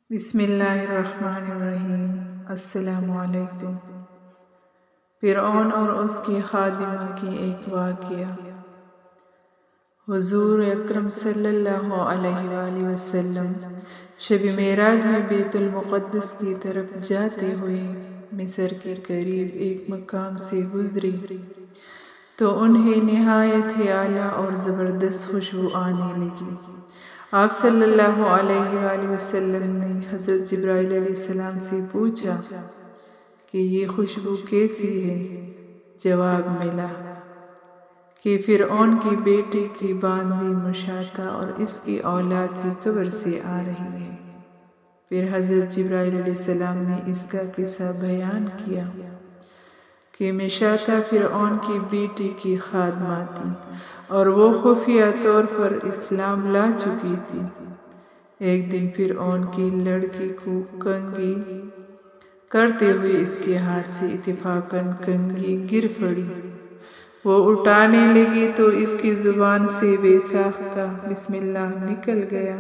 بسم اللہ الرحمن الرحیم۔ السلام علیکم۔ فرعون اور اس کی خادمہ کی ایک واقعہ۔ حضور اکرم صلی اللہ علیہ وآلہ وسلم شب معراج میں بیت المقدس کی طرف جاتے ہوئے مصر کے قریب ایک مقام سے گزرے تو انہیں نہایت ہی اعلیٰ اور زبردست خوشبو آنے لگی۔ آپ صلی اللہ علیہ وآلہ وسلم نے حضرت جبرائیل علیہ السلام سے پوچھا کہ یہ خوشبو کیسی ہے؟ جواب ملا کہ فرعون کی بیٹی کی باندھی مشاطہ اور اس کی اولاد کی قبر سے آ رہی ہے۔ پھر حضرت جبرائیل علیہ السلام نے اس کا قصہ بیان کیا کہ مشاطہ فرعون کی بیٹی کی خادمہ تھی اور وہ خفیہ طور پر اسلام لا چکی تھی۔ ایک دن فرعون کی لڑکی کو کنگھی کرتے ہوئے اس کے ہاتھ سے اتفاقاً کنگھی گر پڑی۔ وہ اٹھانے لگی تو اس کی زبان سے بے ساختہ بسم اللہ نکل گیا۔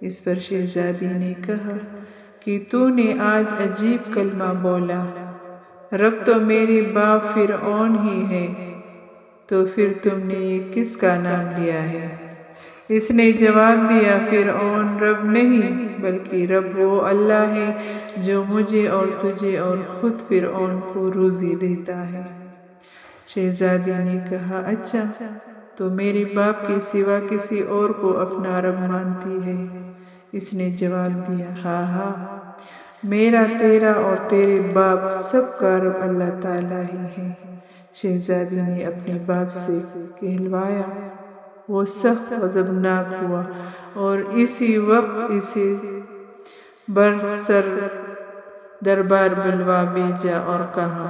اس پر شہزادی نے کہا کہ تو نے آج عجیب کلمہ بولا، رب تو میرے باپ فرعون ہی ہے، تو پھر تم نے یہ کس کا نام لیا ہے؟ اس نے جواب دیا، فرعون رب نہیں بلکہ رب وہ اللہ ہے جو مجھے اور تجھے اور خود فرعون کو روزی دیتا ہے۔ شہزادی نے کہا، اچھا تو میرے باپ کے سوا کسی اور کو اپنا رب مانتی ہے؟ اس نے جواب دیا، ہاں ہاں، میرا، تیرا اور تیرے باپ سب کا رب اللہ تعالیٰ ہی ہے۔ شہزادی نے اپنے باپ سے کہلوایا۔ وہ سخت غضبناک ہوا اور اسی وقت اسے برسر دربار بلوا بھیجا اور کہا،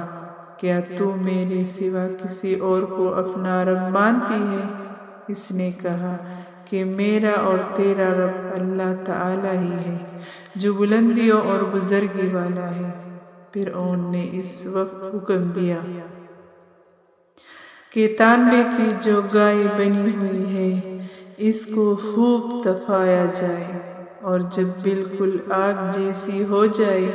کیا تو میرے سوا کسی اور کو اپنا رب مانتی ہے؟ اس نے کہا کہ میرا اور تیرا رب اللہ تعالیٰ ہی ہے جو بلندیوں اور بزرگی والا ہے۔ فرعون نے اس وقت حکم دیا کہ تانبے کی جو گائے بنی ہوئی ہے اس کو خوب تپایا جائے اور جب بالکل آگ جیسی ہو جائے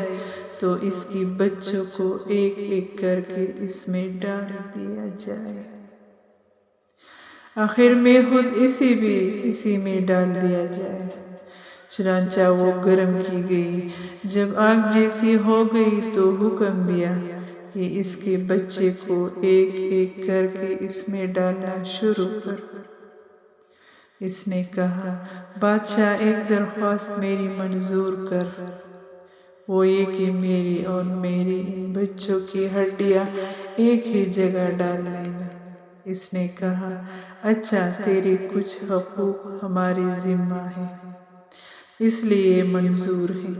تو اس کی بچوں کو ایک ایک کر کے اس میں ڈال دیا جائے۔ آخر میں خود اسی میں ڈال دیا جائے۔ چنانچہ وہ گرم کی گئی۔ جب آگ جیسی ہو گئی تو حکم دیا کہ اس کے بچے کو ایک ایک کر کے اس میں ڈالنا شروع کر۔ اس نے کہا، بادشاہ ایک درخواست میری منظور کر، وہ یہ کہ میری اور میرے ان بچوں کی ہڈیاں ایک ہی جگہ ڈال لینا۔ اس نے کہا، اچھا، تیرے کچھ حقوق ہمارے ذمہ ہیں اس لیے منظور ہے۔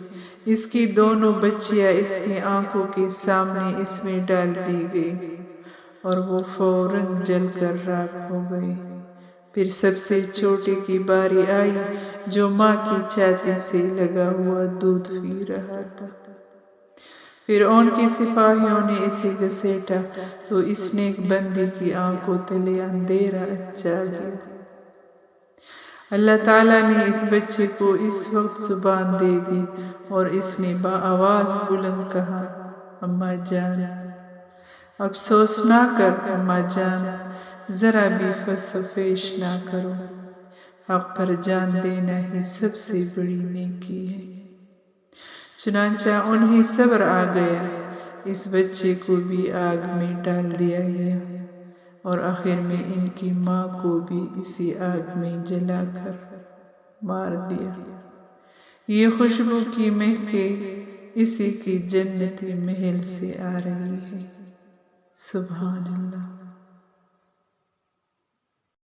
اس کی دونوں بچیاں اس کی آنکھوں کے سامنے اس میں ڈال دی گئی اور وہ فوراً جل کر راکھ ہو گئی۔ پھر سب سے چھوٹے کی باری آئی جو ماں کی چھاتی سے لگا ہوا دودھ پی رہا تھا۔ فرعون کے سپاہیوں نے اسے گھسیٹا تو اس نیک بندی کی آنکھوں تلے اندھیرا چھا گیا۔ اللہ تعالیٰ نے اس بچے کو اس وقت زبان دے دی اور اس نے بآواز بلند کہا، اماں جان! افسوس نہ کر اماں جان، ذرا بھی فس و فیش نہ کرو، حق پر جان دینا ہی سب سے بڑی نیکی ہے۔ چنانچہ انہیں صبر آ گیا۔ اس بچے کو بھی آگ میں ڈال دیا گیا اور آخر میں ان کی ماں کو بھی اسی آگ میں جلا کر مار دیا۔ یہ خوشبو کی مہکیں اسی کی جنتی محل سے آ رہی ہے۔ سبحان اللہ۔